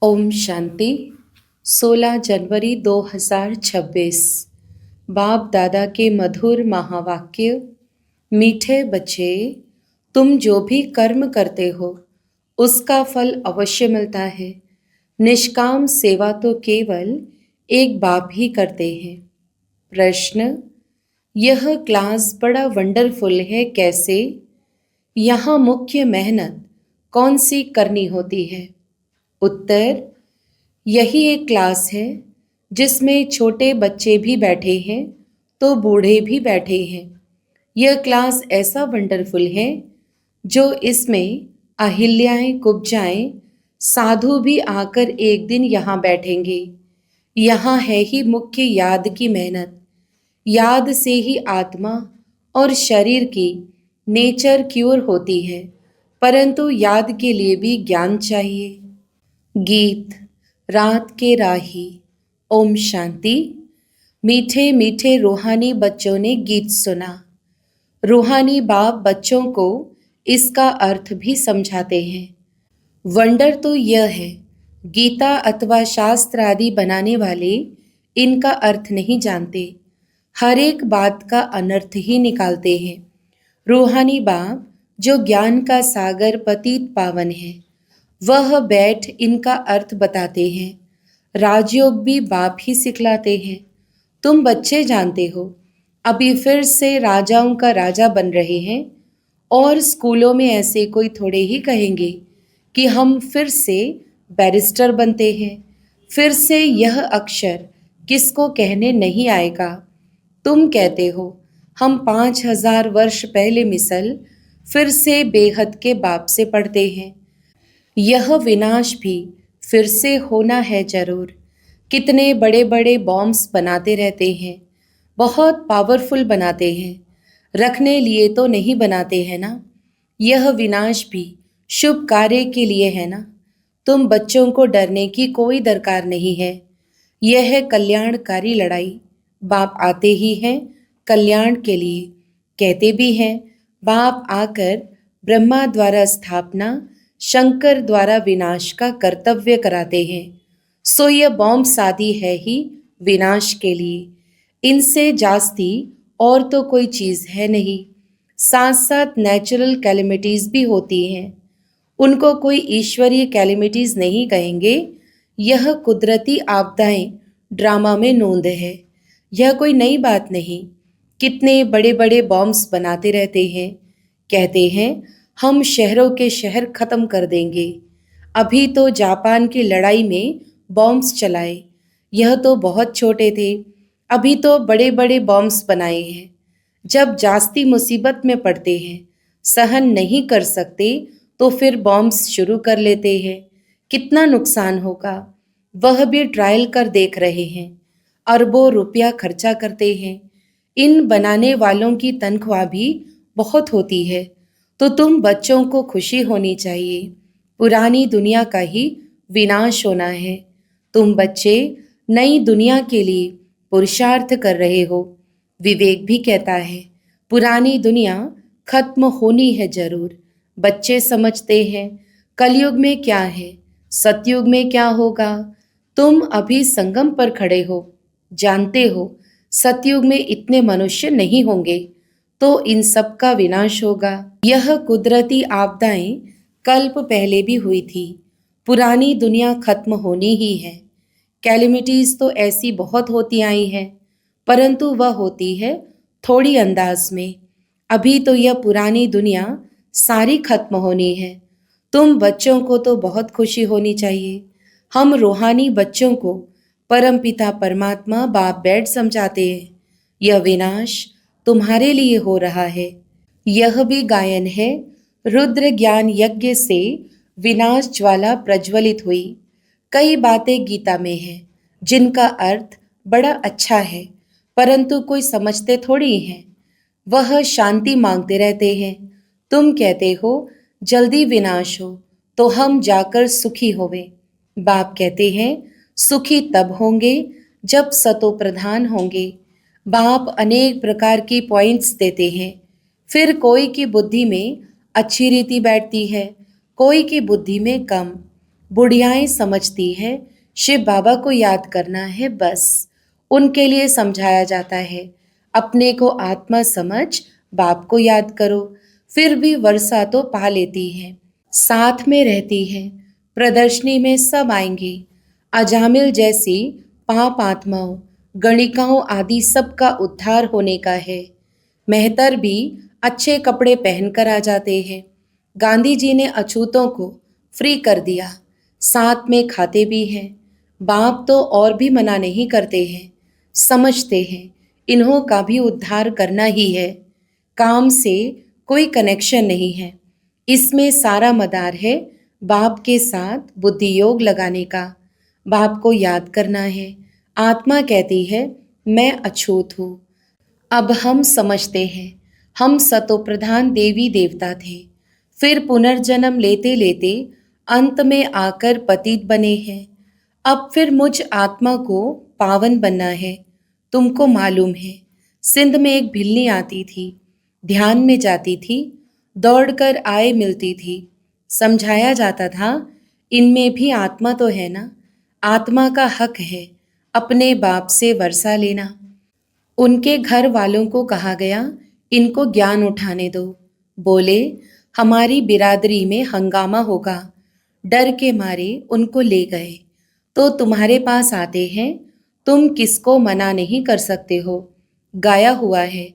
ओम शांति। 16 जनवरी 2026। बाप दादा के मधुर महावाक्य। मीठे बच्चे, तुम जो भी कर्म करते हो उसका फल अवश्य मिलता है। निष्काम सेवा तो केवल एक बाप ही करते हैं। प्रश्न: यह क्लास बड़ा वंडरफुल है, कैसे? यहाँ मुख्य मेहनत कौन सी करनी होती है? उत्तर: यही एक क्लास है जिसमें छोटे बच्चे भी बैठे हैं तो बूढ़े भी बैठे हैं। यह क्लास ऐसा वंडरफुल है जो इसमें अहिल्याएं कुब्जाएं साधु भी आकर एक दिन यहाँ बैठेंगे। यहाँ है ही मुख्य याद की मेहनत। याद से ही आत्मा और शरीर की नेचर क्योर होती है, परंतु याद के लिए भी ज्ञान चाहिए। गीत रात के राही। ओम शांति। मीठे मीठे रूहानी बच्चों ने गीत सुना। रूहानी बाप बच्चों को इसका अर्थ भी समझाते हैं। वंडर तो यह है, गीता अथवा शास्त्र आदि बनाने वाले इनका अर्थ नहीं जानते, हर एक बात का अनर्थ ही निकालते हैं। रूहानी बाप जो ज्ञान का सागर पतित पावन है, वह बैठ इनका अर्थ बताते हैं। राजयोग भी बाप ही सिखलाते हैं। तुम बच्चे जानते हो, अभी फिर से राजाओं का राजा बन रहे हैं और स्कूलों में ऐसे कोई थोड़े ही कहेंगे कि हम फिर से बैरिस्टर बनते हैं। फिर से यह अक्षर किसको कहने नहीं आएगा। तुम कहते हो हम 5000 वर्ष पहले मिसल फिर से बेहद के बाप से पढ़ते हैं। यह विनाश भी फिर से होना है जरूर। कितने बड़े बड़े बॉम्ब्स बनाते रहते हैं, बहुत पावरफुल बनाते हैं, रखने लिए तो नहीं बनाते हैं ना। यह विनाश भी शुभ कार्य के लिए है ना। तुम बच्चों को डरने की कोई दरकार नहीं है। यह है कल्याणकारी लड़ाई। बाप आते ही हैं कल्याण के लिए, कहते भी हैं बाप आकर ब्रह्मा द्वारा स्थापना, शंकर द्वारा विनाश का कर्तव्य कराते हैं। सो यह बॉम्ब शादी है ही विनाश के लिए। इनसे जास्ती और तो कोई चीज़ है नहीं। साथ साथ नेचुरल कैलेमिटीज़ भी होती हैं, उनको कोई ईश्वरीय कैलेमिटीज़ नहीं कहेंगे। यह कुदरती आपदाएं ड्रामा में नोंद है, यह कोई नई बात नहीं। कितने बड़े बड़े बॉम्ब्स बनाते रहते हैं, कहते हैं हम शहरों के शहर खत्म कर देंगे। अभी तो जापान की लड़ाई में बॉम्ब्स चलाए, यह तो बहुत छोटे थे, अभी तो बड़े बड़े बॉम्ब्स बनाए हैं। जब जास्ती मुसीबत में पड़ते हैं, सहन नहीं कर सकते, तो फिर बॉम्ब्स शुरू कर लेते हैं। कितना नुकसान होगा, वह भी ट्रायल कर देख रहे हैं। अरबों रुपया खर्चा करते हैं। इन बनाने वालों की तनख्वाह भी बहुत होती है। तो तुम बच्चों को खुशी होनी चाहिए। पुरानी दुनिया का ही विनाश होना है। तुम बच्चे नई दुनिया के लिए पुरुषार्थ कर रहे हो। विवेक भी कहता है पुरानी दुनिया खत्म होनी है जरूर। बच्चे समझते हैं कलयुग में क्या है, सतयुग में क्या होगा। तुम अभी संगम पर खड़े हो, जानते हो सतयुग में इतने मनुष्य नहीं होंगे, तो इन सब का विनाश होगा। यह कुदरती आपदाएं कल्प पहले भी हुई थी। पुरानी दुनिया खत्म होनी ही है। कैलेमिटीज तो ऐसी बहुत होती आई हैं, परंतु वह होती है थोड़ी अंदाज में। अभी तो यह पुरानी दुनिया सारी खत्म होनी है। तुम बच्चों को तो बहुत खुशी होनी चाहिए। हम रूहानी बच्चों को परमपिता परमात्मा बाप बैठ समझाते हैं। यह विनाश तुम्हारे लिए हो रहा है। यह भी गायन है, रुद्र ज्ञान यज्ञ से विनाश ज्वाला प्रज्वलित हुई। कई बातें गीता में हैं जिनका अर्थ बड़ा अच्छा है, परंतु कोई समझते थोड़ी हैं। वह शांति मांगते रहते हैं। तुम कहते हो जल्दी विनाश हो तो हम जाकर सुखी होवे। बाप कहते हैं सुखी तब होंगे जब सतो प्रधान होंगे। बाप अनेक प्रकार की पॉइंट्स देते हैं। फिर कोई की बुद्धि में अच्छी रीति बैठती है, कोई की बुद्धि में कम। बुढ़ियाएं समझती है शिव बाबा को याद करना है बस, उनके लिए समझाया जाता है अपने को आत्मा समझ बाप को याद करो। फिर भी वर्षा तो पा लेती है, साथ में रहती है। प्रदर्शनी में सब आएंगे, अजामिल जैसी पाप आत्माओं, गणिकाओं आदि सबका उद्धार होने का है। मेहतर भी अच्छे कपड़े पहनकर आ जाते हैं। गांधी जी ने अछूतों को फ्री कर दिया, साथ में खाते भी हैं। बाप तो और भी मना नहीं करते हैं, समझते हैं इन्हों का भी उद्धार करना ही है। काम से कोई कनेक्शन नहीं है, इसमें सारा मदार है बाप के साथ बुद्धि योग लगाने का। बाप को याद करना है। आत्मा कहती है मैं अछूत हूँ। अब हम समझते हैं हम सतोप्रधान देवी देवता थे, फिर पुनर्जन्म लेते लेते अंत में आकर पतित बने हैं। अब फिर मुझ आत्मा को पावन बनना है। तुमको मालूम है सिंध में एक भिल्ली आती थी, ध्यान में जाती थी, दौड़कर आए मिलती थी। समझाया जाता था इनमें भी आत्मा तो है ना, आत्मा का हक है अपने बाप से वर्षा लेना। उनके घर वालों को कहा गया इनको ज्ञान उठाने दो। बोले हमारी बिरादरी में हंगामा होगा। डर के मारे उनको ले गए। तो तुम्हारे पास आते हैं, तुम किसको मना नहीं कर सकते हो। गाया हुआ है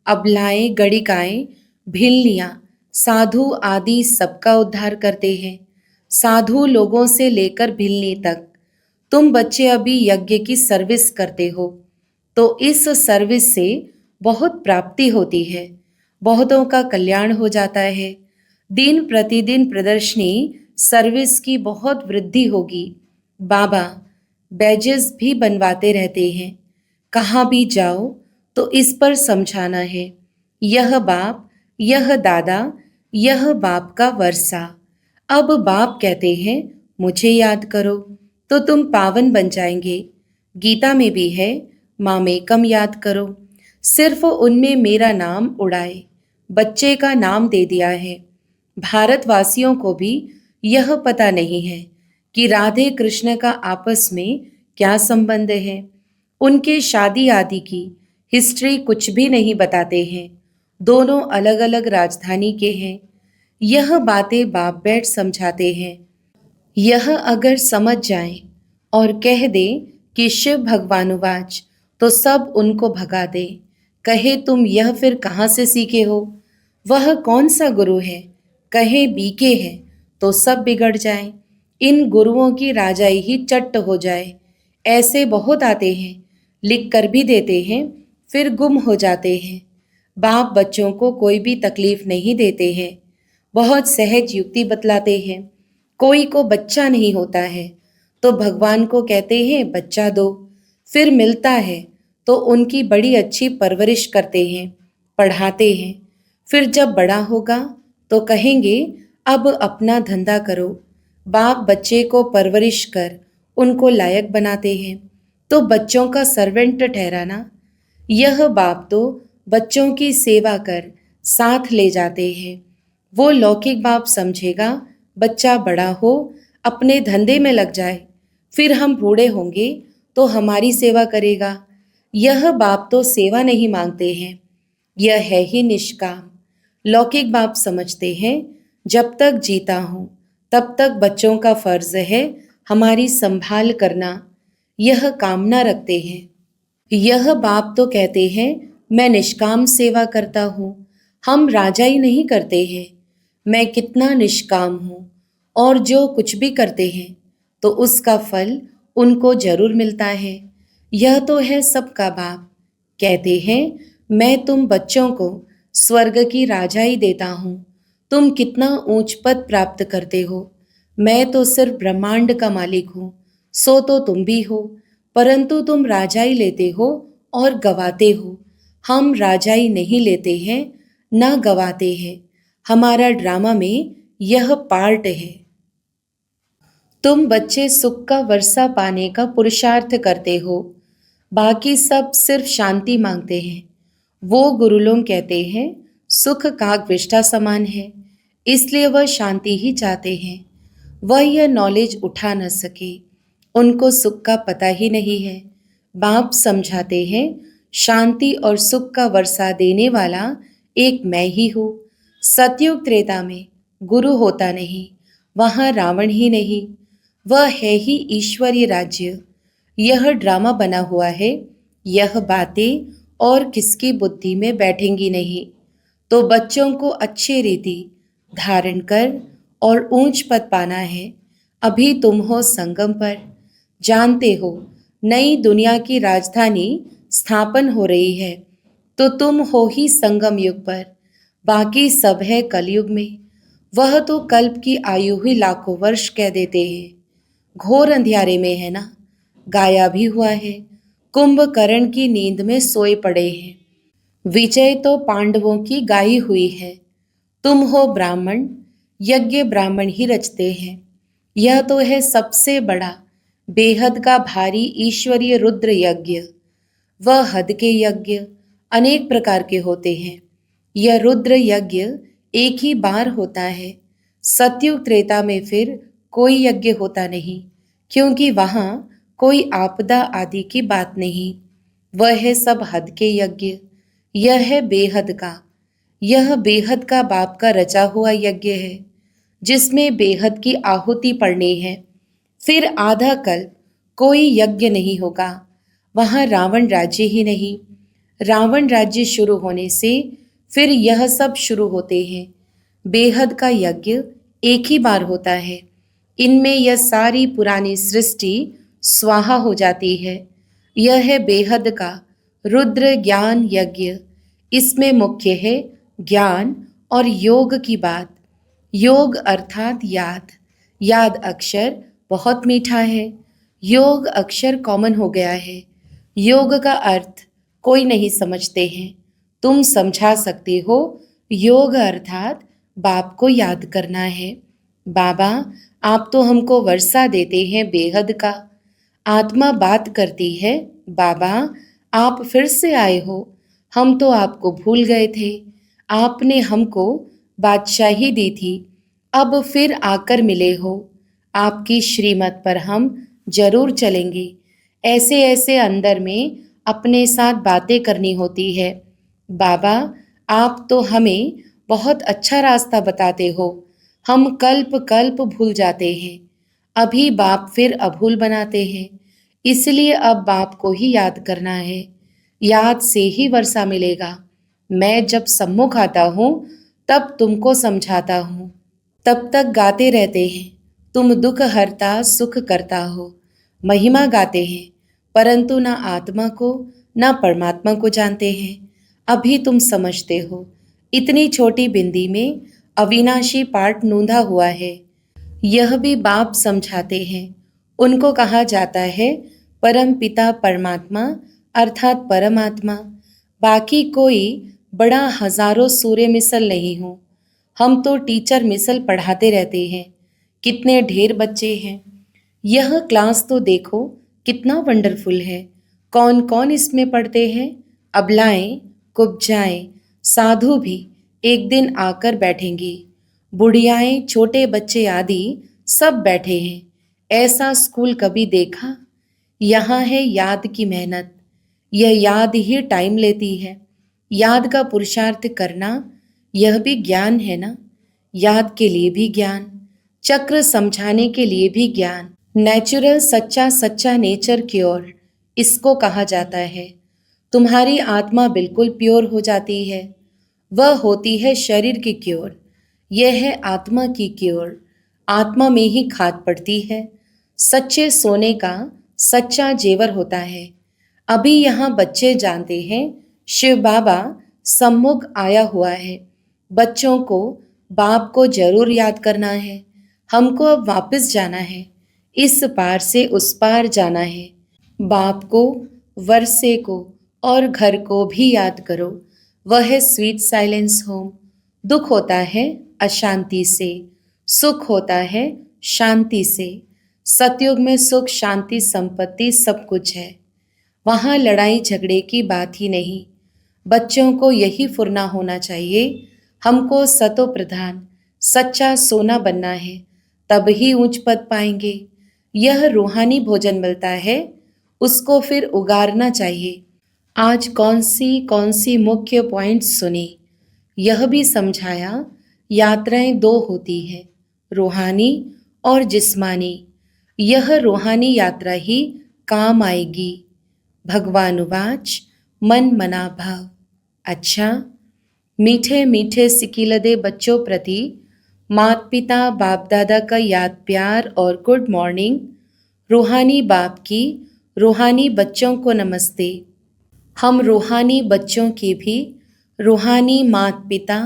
अबलाएं गणिकाएं भिल्लियाँ साधु आदि सबका उद्धार करते हैं, साधु लोगों से लेकर भिल्ली तक। तुम बच्चे अभी यज्ञ की सर्विस करते हो, तो इस सर्विस से बहुत प्राप्ति होती है, बहुतों का कल्याण हो जाता है। दिन प्रतिदिन प्रदर्शनी सर्विस की बहुत वृद्धि होगी। बाबा बैजेस भी बनवाते रहते हैं। कहाँ भी जाओ तो इस पर समझाना है, यह बाप, यह दादा, यह बाप का वर्षा। अब बाप कहते हैं मुझे याद करो तो तुम पावन बन जाएंगे। गीता में भी है मामेकम याद करो। सिर्फ उनमें मेरा नाम उड़ाए, बच्चे का नाम दे दिया है। भारतवासियों को भी यह पता नहीं है कि राधे कृष्ण का आपस में क्या संबंध है। उनके शादी आदि की हिस्ट्री कुछ भी नहीं बताते हैं। दोनों अलग अलग राजधानी के हैं। यह बातें बाप बैठ समझाते हैं। यह अगर समझ जाएं और कह दे कि शिव भगवानुवाच, तो सब उनको भगा दे। कहे तुम यह फिर कहाँ से सीखे हो, वह कौन सा गुरु है। कहे बीके है तो सब बिगड़ जाए। इन गुरुओं की राजाई ही चट्ट हो जाए। ऐसे बहुत आते हैं, लिख कर भी देते हैं, फिर गुम हो जाते हैं। बाप बच्चों को कोई भी तकलीफ नहीं देते हैं, बहुत सहज युक्ति बतलाते हैं। कोई को बच्चा नहीं होता है तो भगवान को कहते हैं बच्चा दो, फिर मिलता है तो उनकी बड़ी अच्छी परवरिश करते हैं, पढ़ाते हैं। फिर जब बड़ा होगा तो कहेंगे अब अपना धंधा करो। बाप बच्चे को परवरिश कर उनको लायक बनाते हैं, तो बच्चों का सर्वेंट ठहराना। यह बाप तो बच्चों की सेवा कर साथ ले जाते हैं। वो लौकिक बाप समझेगा बच्चा बड़ा हो, अपने धंधे में लग जाए, फिर हम बूढ़े होंगे तो हमारी सेवा करेगा। यह बाप तो सेवा नहीं मांगते हैं, यह है ही निष्काम। लौकिक बाप समझते हैं जब तक जीता हूँ तब तक बच्चों का फर्ज है हमारी संभाल करना, यह कामना रखते हैं। यह बाप तो कहते हैं मैं निष्काम सेवा करता हूँ, हम राजाई नहीं करते हैं। मैं कितना निष्काम हूँ, और जो कुछ भी करते हैं तो उसका फल उनको जरूर मिलता है। यह तो है सबका बाप। कहते हैं मैं तुम बच्चों को स्वर्ग की राजाई देता हूँ, तुम कितना ऊंच पद प्राप्त करते हो। मैं तो सिर्फ ब्रह्मांड का मालिक हूँ, सो तो तुम भी हो, परंतु तुम राजाई लेते हो और गवाते हो। हम राजाई नहीं लेते हैं, ना गवाते हैं। हमारा ड्रामा में यह पार्ट है। तुम बच्चे सुख का वर्षा पाने का पुरुषार्थ करते हो, बाकी सब सिर्फ शांति मांगते हैं। वो गुरुलोग कहते हैं सुख काग विष्ठा समान है, इसलिए वह शांति ही चाहते हैं। वह यह नॉलेज उठा न सके। उनको सुख का पता ही नहीं है। बाप समझाते हैं, शांति और सुख का वर्षा देने वाला एक मैं ही हूँ। सतयुग त्रेता में गुरु होता नहीं, वहाँ रावण ही नहीं, वह है ही ईश्वरीय राज्य। यह ड्रामा बना हुआ है, यह बातें और किसकी बुद्धि में बैठेंगी नहीं। तो बच्चों को अच्छी रीति धारण कर और ऊंच पद पाना है। अभी तुम हो संगम पर, जानते हो नई दुनिया की राजधानी स्थापन हो रही है, तो तुम हो ही संगम युग पर। बाकी सब है कलयुग में। वह तो कल्प की आयु ही लाखों वर्ष कह देते हैं। घोर अंधियारे में है ना, गाया भी हुआ है। कुंभकर्ण की नींद में सोए पड़े हैं। विजय तो पांडवों की गाई हुई है। तुम हो ब्राह्मण, यज्ञ ब्राह्मण ही रचते हैं। यह तो है सबसे बड़ा, बेहद का भारी ईश्वरीय रुद्र यज्ञ। वह हद के यज्ञ अनेक प्रकार के होते हैं। यह रुद्र यज्ञ एक ही बार होता है। सतयुग त्रेता में फिर कोई यज्ञ होता नहीं, क्योंकि वहाँ कोई आपदा आदि की बात नहीं। वह है सब हद के यज्ञ। यह है बेहद का। यह बेहद का बाप का रचा हुआ यज्ञ है, जिसमें बेहद की आहुति पड़नी है। फिर आधा कल्प कोई यज्ञ नहीं होगा। वहां रावण राज्य ही नहीं। रावण राज्य शुरू होने से फिर यह सब शुरू होते हैं। बेहद का यज्ञ एक ही बार होता है। इनमें यह सारी पुरानी सृष्टि स्वाहा हो जाती है। यह है बेहद का रुद्र ज्ञान यज्ञ। इसमें मुख्य है ज्ञान और योग की बात। योग अर्थात याद। याद अक्षर बहुत मीठा है। योग अक्षर कॉमन हो गया है। योग का अर्थ कोई नहीं समझते हैं, तुम समझा सकते हो। योग अर्थात बाप को याद करना है। बाबा, आप तो हमको वर्षा देते हैं बेहद का। आत्मा बात करती है, बाबा आप फिर से आए हो, हम तो आपको भूल गए थे। आपने हमको बादशाही दी थी, अब फिर आकर मिले हो। आपकी श्रीमत पर हम जरूर चलेंगे। ऐसे ऐसे अंदर में अपने साथ बातें करनी होती है। बाबा, आप तो हमें बहुत अच्छा रास्ता बताते हो। हम कल्प कल्प भूल जाते हैं, अभी बाप फिर अभूल बनाते हैं। इसलिए अब बाप को ही याद करना है। याद से ही वर्षा मिलेगा। मैं जब सम्मुख आता हूँ तब तुमको समझाता हूँ। तब तक गाते रहते हैं, तुम दुख हरता सुख करता हो। महिमा गाते हैं, परंतु ना आत्मा को ना परमात्मा को जानते हैं। अभी तुम समझते हो। इतनी छोटी बिंदी में अविनाशी पाठ नूंधा हुआ है। यह भी बाप समझाते हैं। उनको कहा जाता है परम पिता परमात्मा अर्थात परमात्मा। बाकी कोई बड़ा हजारों सूर्य मिसल नहीं हूँ। हम तो टीचर मिसल पढ़ाते रहते हैं। कितने ढेर बच्चे हैं। यह क्लास तो देखो कितना वंडरफुल है। कौन कौन इसमें पढ़ते हैं? अबलाएं, कुब्जाएं, साधु भी एक दिन आकर बैठेंगी। बुढ़ियाएं, छोटे बच्चे आदि सब बैठे हैं। ऐसा स्कूल कभी देखा? यहाँ है याद की मेहनत। यह याद ही टाइम लेती है। याद का पुरुषार्थ करना, यह भी ज्ञान है ना। याद के लिए भी ज्ञान, चक्र समझाने के लिए भी ज्ञान। नेचुरल सच्चा सच्चा नेचर क्योर, इसको कहा जाता है। तुम्हारी आत्मा बिल्कुल प्योर हो जाती है। वह होती है शरीर की क्योर। यह है आत्मा की क्योर। आत्मा में ही खाद पड़ती है। सच्चे सोने का सच्चा जेवर होता है। अभी यहाँ बच्चे जानते हैं शिव बाबा सम्मुख आया हुआ है। बच्चों को बाप को जरूर याद करना है। हमको अब वापस जाना है, इस पार से उस पार जाना है। बाप को, वर्षे को और घर को भी याद करो। वह है स्वीट साइलेंस होम। दुख होता है अशांति से, सुख होता है शांति से। सतयुग में सुख शांति संपत्ति सब कुछ है। वहाँ लड़ाई झगड़े की बात ही नहीं। बच्चों को यही फुरना होना चाहिए। हमको सतो प्रधान सच्चा सोना बनना है, तब ही ऊंच पद पाएंगे। यह रूहानी भोजन मिलता है, उसको फिर उगारना चाहिए। आज कौन सी मुख्य पॉइंट्स सुनी, यह भी समझाया। यात्राएं दो होती है, रूहानी और जिस्मानी। यह रूहानी यात्रा ही काम आएगी। भगवानुवाच मन मना भाव। अच्छा, मीठे मीठे सिकीलदे बच्चों प्रति माता पिता बाप दादा का याद प्यार और गुड मॉर्निंग। रूहानी बाप की रूहानी बच्चों को नमस्ते। हम रूहानी बच्चों की भी रूहानी माता पिता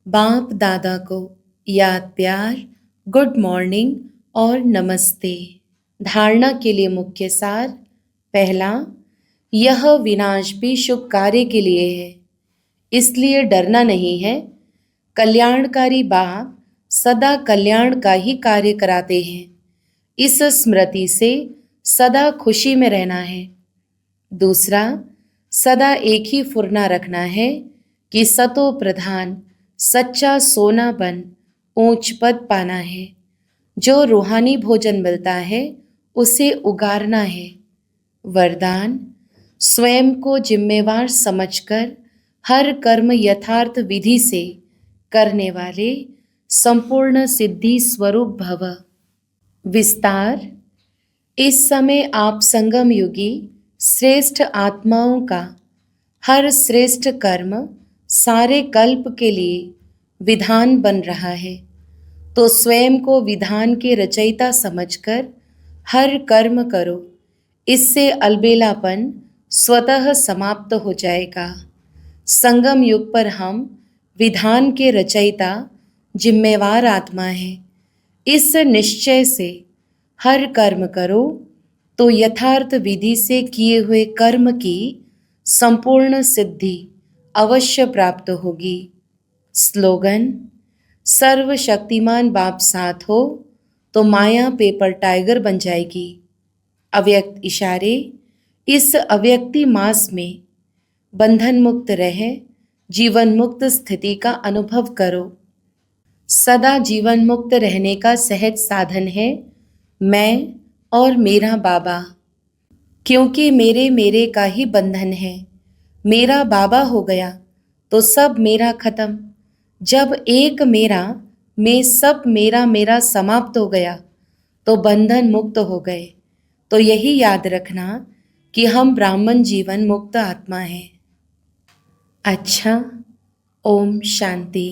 बाप दादा को याद प्यार, गुड मॉर्निंग और नमस्ते। धारणा के लिए मुख्य सार। पहला, यह विनाश भी शुभ कार्य के लिए है, इसलिए डरना नहीं है। कल्याणकारी बाप सदा कल्याण का ही कार्य कराते हैं। इस स्मृति से सदा खुशी में रहना है। दूसरा, सदा एक ही फुरना रखना है कि सतो प्रधान सच्चा सोना बन ऊंच पद पाना है। जो रूहानी भोजन मिलता है उसे उगारना है। वरदान, स्वयं को जिम्मेवार समझकर हर कर्म यथार्थ विधि से करने वाले संपूर्ण सिद्धि स्वरूप भव। विस्तार, इस समय आप संगम युगी श्रेष्ठ आत्माओं का हर श्रेष्ठ कर्म सारे कल्प के लिए विधान बन रहा है, तो स्वयं को विधान के रचयिता समझकर हर कर्म करो। इससे अलबेलापन स्वतः समाप्त हो जाएगा। संगम युग पर हम विधान के रचयिता जिम्मेवार आत्मा हैं। इस निश्चय से हर कर्म करो तो यथार्थ विधि से किए हुए कर्म की संपूर्ण सिद्धि अवश्य प्राप्त होगी। स्लोगन, सर्वशक्तिमान बाप साथ हो तो माया पेपर टाइगर बन जाएगी। अव्यक्त इशारे, इस अव्यक्ति मास में बंधन मुक्त रहे जीवन मुक्त स्थिति का अनुभव करो। सदा जीवन मुक्त रहने का सहज साधन है मैं और मेरा बाबा। क्योंकि मेरे का ही बंधन है। मेरा बाबा हो गया तो सब मेरा खत्म। जब एक मेरा में सब मेरा समाप्त हो गया तो बंधन मुक्त हो गए। तो यही याद रखना कि हम ब्राह्मण जीवन मुक्त आत्मा हैं। अच्छा, ओम शांति।